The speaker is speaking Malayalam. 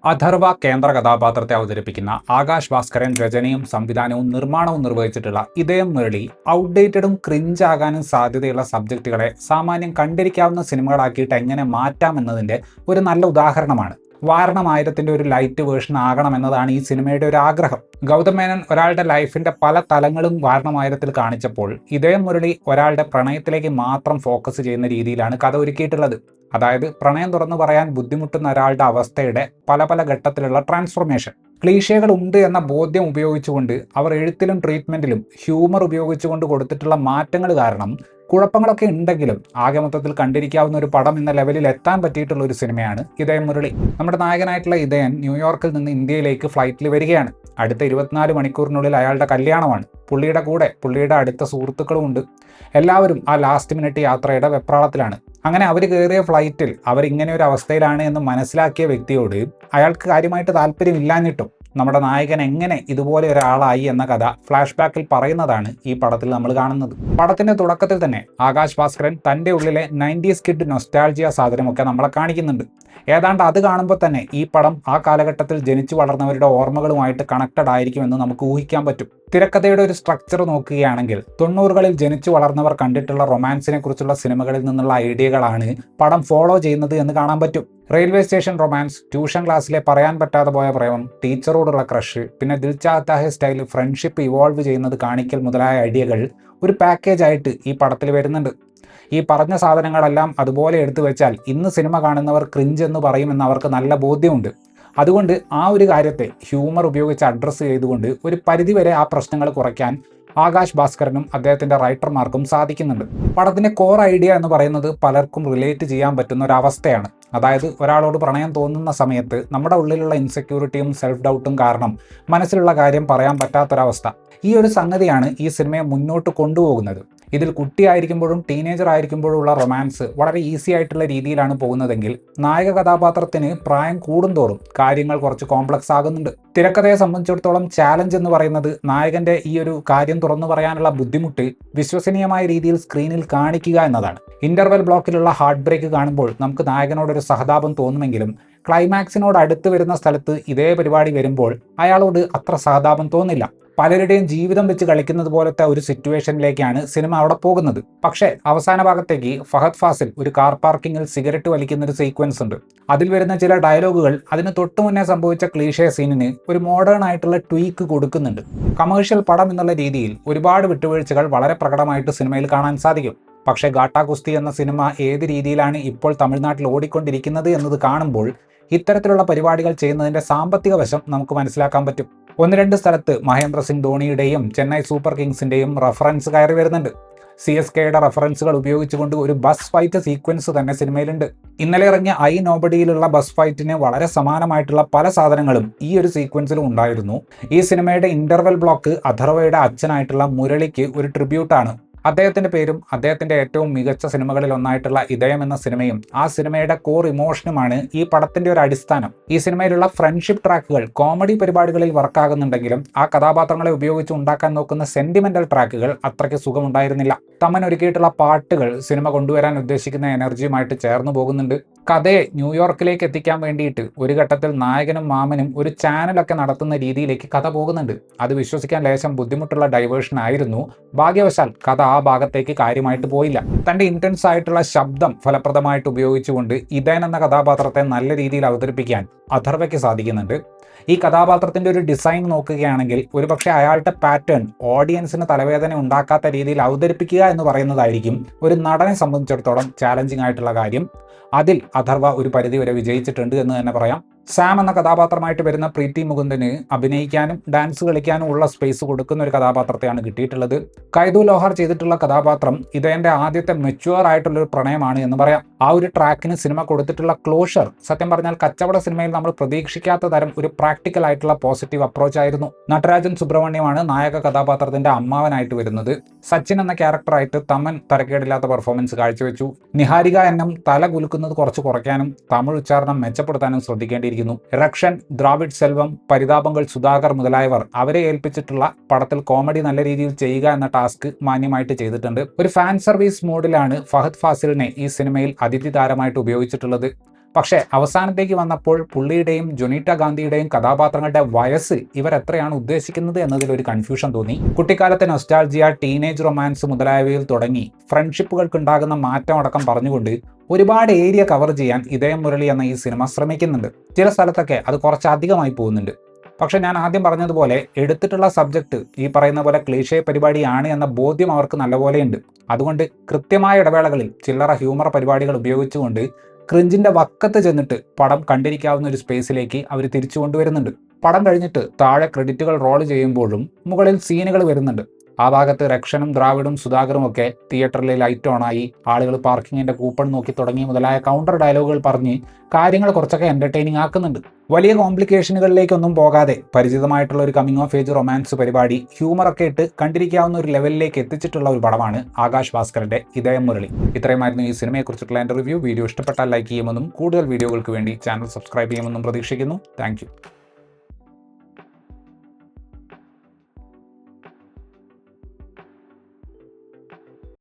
അഥർവ കേന്ദ്ര കഥാപാത്രത്തെ അവതരിപ്പിക്കുന്ന ആകാശ് ഭാസ്കരൻ രചനയും സംവിധാനവും നിർമ്മാണവും നിർവഹിച്ചിട്ടുള്ള ഇതയം മുരളി ഔട്ട്ഡേറ്റഡും ക്രിഞ്ച് ആകാനും സാധ്യതയുള്ള സബ്ജക്റ്റുകളെ സാമാന്യം കണ്ടിരിക്കാവുന്ന സിനിമകളാക്കിയിട്ട് എങ്ങനെ മാറ്റാമെന്നതിൻ്റെ ഒരു നല്ല ഉദാഹരണമാണ്. വാരണം 1000ന്റെ ഒരു ലൈറ്റ് വേർഷൻ ആകണമെന്നതാണ് ഈ സിനിമയുടെ ഒരു ആഗ്രഹം. ഗൗതം മേനോൻ ഒരാളുടെ ലൈഫിന്റെ പല തലങ്ങളും വാരണം 1000ൽ കാണിച്ചപ്പോൾ ഇതയം മുരളി ഒരാളുടെ പ്രണയത്തിലേക്ക് മാത്രം ഫോക്കസ് ചെയ്യുന്ന രീതിയിലാണ് കഥ ഒരുക്കിയിട്ടുള്ളത്. അതായത് പ്രണയം തുറന്നു പറയാൻ ബുദ്ധിമുട്ടുന്ന ഒരാളുടെ അവസ്ഥയുടെ പല പല ഘട്ടത്തിലുള്ള ട്രാൻസ്ഫോർമേഷൻ. ക്ലീഷകൾ ഉണ്ട് എന്ന ബോധ്യം ഉപയോഗിച്ചുകൊണ്ട് അവർ എഴുത്തിലും ട്രീറ്റ്മെന്റിലും ഹ്യൂമർ ഉപയോഗിച്ചുകൊണ്ട് കൊടുത്തിട്ടുള്ള മാറ്റങ്ങൾ കാരണം കുഴപ്പങ്ങളൊക്കെ ഉണ്ടെങ്കിലും ആകെ മൊത്തത്തിൽ കണ്ടിരിക്കാവുന്ന ഒരു പടം എന്ന ലെവലിൽ എത്താൻ പറ്റിയിട്ടുള്ള ഒരു സിനിമയാണ് ഇതയം മുരളി. നമ്മുടെ നായകനായിട്ടുള്ള ഇതയൻ ന്യൂയോർക്കിൽ നിന്ന് ഇന്ത്യയിലേക്ക് ഫ്ലൈറ്റിൽ വരികയാണ്. അടുത്ത 24 മണിക്കൂറിനുള്ളിൽ അയാളുടെ കല്യാണമാണ്. പുള്ളിയുടെ കൂടെ പുള്ളിയുടെ അടുത്ത സുഹൃത്തുക്കളും ഉണ്ട്. എല്ലാവരും ആ ലാസ്റ്റ് മിനിറ്റ് യാത്രയുടെ വെപ്രാളത്തിലാണ്. അങ്ങനെ അവർ കയറിയ ഫ്ലൈറ്റിൽ അവരിങ്ങനെ ഒരു അവസ്ഥയിലാണ് എന്ന് മനസ്സിലാക്കിയ വ്യക്തിയോട് അയാൾക്ക് കാര്യമായിട്ട് താല്പര്യമില്ലാഞ്ഞിട്ടും നമ്മുടെ നായകൻ എങ്ങനെ ഇതുപോലെ ഒരാളായി എന്ന കഥ ഫ്ലാഷ് ബാക്കിൽ പറയുന്നതാണ് ഈ പടത്തിൽ നമ്മൾ കാണുന്നത്. പടത്തിന്റെ തുടക്കത്തിൽ തന്നെ ആകാശ് ഭാസ്കരൻ തൻ്റെ ഉള്ളിലെ 90s കിഡ് നൊസ്റ്റാൾജിയ സാധനമൊക്കെ നമ്മളെ കാണിക്കുന്നുണ്ട്. ഏതാണ്ട് അത് കാണുമ്പോൾ തന്നെ ഈ പടം ആ കാലഘട്ടത്തിൽ ജനിച്ചു വളർന്നവരുടെ ഓർമ്മകളുമായിട്ട് കണക്റ്റഡ് ആയിരിക്കുമെന്ന് നമുക്ക് ഊഹിക്കാൻ പറ്റും. തിരക്കഥയുടെ ഒരു സ്ട്രക്ചർ നോക്കുകയാണെങ്കിൽ 90കളിൽ ജനിച്ചു വളർന്നവർ കണ്ടിട്ടുള്ള റൊമാൻസിനെ കുറിച്ചുള്ള സിനിമകളിൽ നിന്നുള്ള ഐഡിയകളാണ് പടം ഫോളോ ചെയ്യുന്നത് എന്ന് കാണാൻ പറ്റും. റെയിൽവേ സ്റ്റേഷൻ റൊമാൻസ്, ട്യൂഷൻ ക്ലാസ്സിലെ പറയാൻ പറ്റാതെ പോയ പ്രേമം, ടീച്ചറോടുള്ള ക്രഷ്, പിന്നെ ദിൽ ചാഹത്താ ഹൈ സ്റ്റൈൽ ഫ്രണ്ട്ഷിപ്പ് ഇവോൾവ് ചെയ്യുന്നത് കാണിക്കൽ മുതലായ ഐഡിയകൾ ഒരു പാക്കേജ് ആയിട്ട് ഈ പടത്തിൽ വരുന്നുണ്ട്. ഈ പറഞ്ഞ സാധനങ്ങളെല്ലാം അതുപോലെ എടുത്തു വെച്ചാൽ ഇന്ന് സിനിമ കാണുന്നവർ ക്രിഞ്ച് എന്ന് പറയുമെന്ന് അവർക്ക് നല്ല ബോധ്യമുണ്ട്. അതുകൊണ്ട് ആ ഒരു കാര്യത്തെ ഹ്യൂമർ ഉപയോഗിച്ച് അഡ്രസ്സ് ചെയ്തുകൊണ്ട് ഒരു പരിധിവരെ ആ പ്രശ്നങ്ങൾ കുറയ്ക്കാൻ ആകാശ് ഭാസ്കരനും അദ്ദേഹത്തിൻ്റെ റൈറ്റർമാർക്കും സാധിക്കുന്നുണ്ട്. പടത്തിൻ്റെ കോർ ഐഡിയ എന്ന് പറയുന്നത് പലർക്കും റിലേറ്റ് ചെയ്യാൻ പറ്റുന്ന ഒരു അവസ്ഥയാണ്. അതായത് ഒരാളോട് പ്രണയം തോന്നുന്ന സമയത്ത് നമ്മുടെ ഉള്ളിലുള്ള ഇൻസെക്യൂരിറ്റിയും സെൽഫ് ഡൗട്ടും കാരണം മനസ്സിലുള്ള കാര്യം പറയാൻ പറ്റാത്തൊരവസ്ഥ. ഈ ഒരു സംഗതിയാണ് ഈ സിനിമയെ മുന്നോട്ട് കൊണ്ടുപോകുന്നത്. ഇതിൽ കുട്ടിയായിരിക്കുമ്പോഴും ടീനേജർ ആയിരിക്കുമ്പോഴും ഉള്ള റൊമാൻസ് വളരെ ഈസി ആയിട്ടുള്ള രീതിയിലാണ് പോകുന്നതെങ്കിൽ നായക കഥാപാത്രത്തിന് പ്രായം കൂടുന്തോറും കാര്യങ്ങൾ കുറച്ച് കോംപ്ലക്സ് ആകുന്നുണ്ട്. തിരക്കഥയെ സംബന്ധിച്ചിടത്തോളം ചാലഞ്ച് എന്ന് പറയുന്നത് നായകന്റെ ഈ ഒരു കാര്യം തുറന്നു പറയാനുള്ള ബുദ്ധിമുട്ട് വിശ്വസനീയമായ രീതിയിൽ സ്ക്രീനിൽ കാണിക്കുക എന്നതാണ്. ഇന്റർവെൽ ബ്ലോക്കിലുള്ള ഹാർട്ട് ബ്രേക്ക് കാണുമ്പോൾ നമുക്ക് നായകനോടൊരു സഹതാപം തോന്നുമെങ്കിലും ക്ലൈമാക്സിനോട് അടുത്ത് വരുന്ന സ്ഥലത്ത് ഇതേ പരിപാടി വരുമ്പോൾ അയാളോട് അത്ര സഹതാപം തോന്നില്ല. പലരുടെയും ജീവിതം വെച്ച് കളിക്കുന്നത് പോലത്തെ ഒരു സിറ്റുവേഷനിലേക്കാണ് സിനിമ അവിടെ പോകുന്നത്. പക്ഷേ അവസാന ഭാഗത്തേക്ക് ഫഹദ് ഫാസിൽ ഒരു കാർ പാർക്കിങ്ങിൽ സിഗരറ്റ് വലിക്കുന്ന ഒരു സീക്വൻസ് ഉണ്ട്. അതിൽ വരുന്ന ചില ഡയലോഗുകൾ അതിന് തൊട്ടു മുന്നേ സംഭവിച്ച ക്ലീഷേ സീനിന് ഒരു മോഡേൺ ആയിട്ടുള്ള ട്വീക്ക് കൊടുക്കുന്നുണ്ട്. കമേഴ്ഷ്യൽ പടം എന്നുള്ള രീതിയിൽ ഒരുപാട് വിട്ടുവീഴ്ചകൾ വളരെ പ്രകടമായിട്ട് സിനിമയിൽ കാണാൻ സാധിക്കും. പക്ഷേ ഗാട്ടാ കുസ്തി എന്ന സിനിമ ഏത് രീതിയിലാണ് ഇപ്പോൾ തമിഴ്നാട്ടിൽ ഓടിക്കൊണ്ടിരിക്കുന്നത് എന്നത് കാണുമ്പോൾ ഇത്തരത്തിലുള്ള പരിപാടികൾ ചെയ്യുന്നതിൻ്റെ സാമ്പത്തിക വശം നമുക്ക് മനസ്സിലാക്കാൻ പറ്റും. 1-2 സ്ഥലത്ത് മഹേന്ദ്ര സിംഗ് ധോണിയുടെയും ചെന്നൈ സൂപ്പർ കിങ്സിൻ്റെയും റഫറൻസ് കയറി വരുന്നുണ്ട്. CSKയുടെ റഫറൻസുകൾ ഉപയോഗിച്ചുകൊണ്ട് ഒരു ബസ് ഫൈറ്റ് സീക്വൻസ് തന്നെ സിനിമയിലുണ്ട്. ഇന്നലെ ഇറങ്ങിയ ഐ നോബഡിയിലുള്ള ബസ് ഫൈറ്റിന് വളരെ സമാനമായിട്ടുള്ള പല സാധനങ്ങളും ഈ ഒരു സീക്വൻസിലും ഉണ്ടായിരുന്നു. ഈ സിനിമയുടെ ഇന്റർവെൽ ബ്ലോക്ക് അഥർവയുടെ അച്ഛനായിട്ടുള്ള മുരളിക്ക് ഒരു ട്രിബ്യൂട്ടാണ്. അദ്ദേഹത്തിൻ്റെ പേരും അദ്ദേഹത്തിൻ്റെ ഏറ്റവും മികച്ച സിനിമകളിൽ ഒന്നായിട്ടുള്ള ഇതയം എന്ന സിനിമയും ആ സിനിമയുടെ കോർ ഇമോഷനുമാണ് ഈ പടത്തിൻ്റെ ഒരു അടിസ്ഥാനം. ഈ സിനിമയിലുള്ള ഫ്രണ്ട്ഷിപ്പ് ട്രാക്കുകൾ കോമഡി പരിപാടികളിൽ വർക്കാകുന്നുണ്ടെങ്കിലും ആ കഥാപാത്രങ്ങളെ ഉപയോഗിച്ച് ഉണ്ടാക്കാൻ നോക്കുന്ന സെന്റിമെന്റൽ ട്രാക്കുകൾ അത്രയ്ക്ക് സുഖമുണ്ടായിരുന്നില്ല. തമ്മൻ ഒരുക്കിയിട്ടുള്ള പാട്ടുകൾ സിനിമ കൊണ്ടുവരാൻ ഉദ്ദേശിക്കുന്ന എനർജിയുമായിട്ട് ചേർന്ന് പോകുന്നുണ്ട്. കഥയെ ന്യൂയോർക്കിലേക്ക് എത്തിക്കാൻ വേണ്ടിയിട്ട് ഒരു ഘട്ടത്തിൽ നായകനും മാമനും ഒരു ചാനലൊക്കെ നടത്തുന്ന രീതിയിലേക്ക് കഥ പോകുന്നുണ്ട്. അത് വിശ്വസിക്കാൻ ലേശം ബുദ്ധിമുട്ടുള്ള ഡൈവേർഷൻ ആയിരുന്നു. ഭാഗ്യവശാൽ കഥ ആ ഭാഗത്തേക്ക് കാര്യമായിട്ട് പോയില്ല. തൻ്റെ ഇൻറ്റൻസ് ആയിട്ടുള്ള ശബ്ദം ഫലപ്രദമായിട്ട് ഉപയോഗിച്ചുകൊണ്ട് ഇതയൻ എന്ന കഥാപാത്രത്തെ നല്ല രീതിയിൽ അവതരിപ്പിക്കാൻ അഥർവയ്ക്ക് സാധിക്കുന്നുണ്ട്. ഈ കഥാപാത്രത്തിൻ്റെ ഒരു ഡിസൈൻ നോക്കുകയാണെങ്കിൽ ഒരുപക്ഷെ അയാളുടെ പാറ്റേൺ ഓഡിയൻസിന് തലവേദന ഉണ്ടാക്കാത്ത രീതിയിൽ അവതരിപ്പിക്കുക എന്ന് പറയുന്നതായിരിക്കും ഒരു നടനെ സംബന്ധിച്ചിടത്തോളം ചാലഞ്ചിങ് ആയിട്ടുള്ള കാര്യം. അതിൽ അഥർവ ഒരു പരിധിവരെ വിജയിച്ചിട്ടുണ്ട് എന്ന് തന്നെ പറയാം. സാം എന്ന കഥാപാത്രമായിട്ട് വരുന്ന പ്രീതി മുകുന്ദന് അഭിനയിക്കാനും ഡാൻസ് കളിക്കാനും ഉള്ള സ്പേസ് കൊടുക്കുന്ന ഒരു കഥാപാത്രത്തെയാണ് കിട്ടിയിട്ടുള്ളത്. കൈതു ലോഹാർ ചെയ്തിട്ടുള്ള കഥാപാത്രം ഇതെൻ്റെ ആദ്യത്തെ മെച്യൂർ ആയിട്ടുള്ളൊരു പ്രണയമാണ് എന്ന് പറയാം. ആ ഒരു ട്രാക്കിന് സിനിമ കൊടുത്തിട്ടുള്ള ക്ലോഷർ സത്യം പറഞ്ഞാൽ കച്ചവട സിനിമയിൽ നമ്മൾ പ്രതീക്ഷിക്കാത്ത തരം ഒരു പ്രാക്ടിക്കൽ ആയിട്ടുള്ള പോസിറ്റീവ് അപ്രോച്ച് ആയിരുന്നു. നടരാജൻ സുബ്രഹ്മണ്യമാണ് നായക കഥാപാത്രത്തിന്റെ അമ്മാവനായിട്ട് വരുന്നത്. സച്ചിൻ എന്ന ക്യാരക്ടറായിട്ട് തമൻ തരക്കേടില്ലാത്ത പെർഫോമൻസ് കാഴ്ചവെച്ചു. നിഹാരിക എന്നും തല കുലുക്കുന്നത് കുറച്ച് കുറയ്ക്കാനും തമിഴ് ഉച്ചാരണം മെച്ചപ്പെടുത്താനും ശ്രദ്ധിക്കേണ്ടിയിരിക്കുന്നു. റക്ഷൻ, ദ്രാവിഡ് സെൽവം, പരിതാപങ്ങൾ സുധാകർ മുതലായവർ അവരെ ഏൽപ്പിച്ചിട്ടുള്ള പടത്തിൽ കോമഡി നല്ല രീതിയിൽ ചെയ്യുക എന്ന ടാസ്ക് മാന്യമായിട്ട് ചെയ്തിട്ടുണ്ട്. ഒരു ഫാൻ സർവീസ് മോഡിലാണ് ഫഹദ് ഫാസിലിനെ ഈ സിനിമയിൽ അതിഥി താരമായിട്ട് ഉപയോഗിച്ചിട്ടുള്ളത്. പക്ഷേ അവസാനത്തേക്ക് വന്നപ്പോൾ പുള്ളിയുടെയും ജൊനീറ്റ ഗാന്ധിയുടെയും കഥാപാത്രങ്ങളുടെ വയസ്സ് ഇവർ എത്രയാണ് ഉദ്ദേശിക്കുന്നത് എന്നതിൽ ഒരു കൺഫ്യൂഷൻ തോന്നി. കുട്ടിക്കാലത്തെ നൊസ്റ്റാൾജിയ, ടീനേജ് റൊമാൻസ് മുതലായവയിൽ തുടങ്ങി ഫ്രണ്ട്ഷിപ്പുകൾക്കുണ്ടാകുന്ന മാറ്റം അടക്കം പറഞ്ഞുകൊണ്ട് ഒരുപാട് ഏരിയ കവർ ചെയ്യാൻ ഇതയം മുരളി എന്ന ഈ സിനിമ ശ്രമിക്കുന്നുണ്ട്. ചില സ്ഥലത്തൊക്കെ അത് കുറച്ചധികമായി പോകുന്നുണ്ട്. പക്ഷെ ഞാൻ ആദ്യം പറഞ്ഞതുപോലെ എടുത്തിട്ടുള്ള സബ്ജക്റ്റ് ഈ പറയുന്ന പോലെ ക്ലീഷേ പരിപാടിയാണ് എന്ന ബോധ്യം അവർക്ക് നല്ലപോലെയുണ്ട്. അതുകൊണ്ട് കൃത്യമായ ഇടവേളകളിൽ ചില്ലറ ഹ്യൂമർ പരിപാടികൾ ഉപയോഗിച്ചുകൊണ്ട് ക്രിഞ്ചിന്റെ വക്കത്ത് ചെന്നിട്ട് പടം കണ്ടിരിക്കാവുന്ന ഒരു സ്പേസിലേക്ക് അവർ തിരിച്ചു കൊണ്ടുവരുന്നുണ്ട്. പടം കഴിഞ്ഞിട്ട് താഴെ ക്രെഡിറ്റുകൾ റോൾ ചെയ്യുമ്പോഴും മുകളിൽ സീനുകൾ വരുന്നുണ്ട്. ആ ഭാഗത്ത് രക്ഷനും ദ്രാവിഡും സുധാകരും ഒക്കെ തിയേറ്ററിൽ ലൈറ്റ് ഓണായി, ആളുകൾ പാർക്കിങ്ങിന്റെ കൂപ്പൺ നോക്കി തുടങ്ങി മുതലായ കൗണ്ടർ ഡയലോഗുകൾ പറഞ്ഞ് കാര്യങ്ങൾ കുറച്ചൊക്കെ എന്റർടൈനിങ് ആക്കുന്നുണ്ട്. വലിയ കോംപ്ലിക്കേഷനുകളിലേക്കൊന്നും പോകാതെ പരിചിതമായിട്ടുള്ള ഒരു കമ്മിങ് ഓഫ് ഏജ് റൊമാൻസ് പരിപാടി ഹ്യൂമറൊക്കെ ഇട്ട് കണ്ടിരിക്കാവുന്ന ഒരു ലെവലിലേക്ക് എത്തിച്ചിട്ടുള്ള ഒരു പടമാണ് ആകാശ് ഭാസ്കറിന്റെ ഇതയം മുരളി. ഇത്രയുമായിരുന്നു ഈ സിനിമയെക്കുറിച്ചിട്ടുള്ള എൻ്റെ റിവ്യൂ. വീഡിയോ ഇഷ്ടപ്പെട്ടാൽ ലൈക്ക് ചെയ്യുമെന്നും കൂടുതൽ വീഡിയോകൾക്ക് വേണ്ടി ചാനൽ സബ്സ്ക്രൈബ് ചെയ്യുമെന്നും പ്രതീക്ഷിക്കുന്നു. താങ്ക്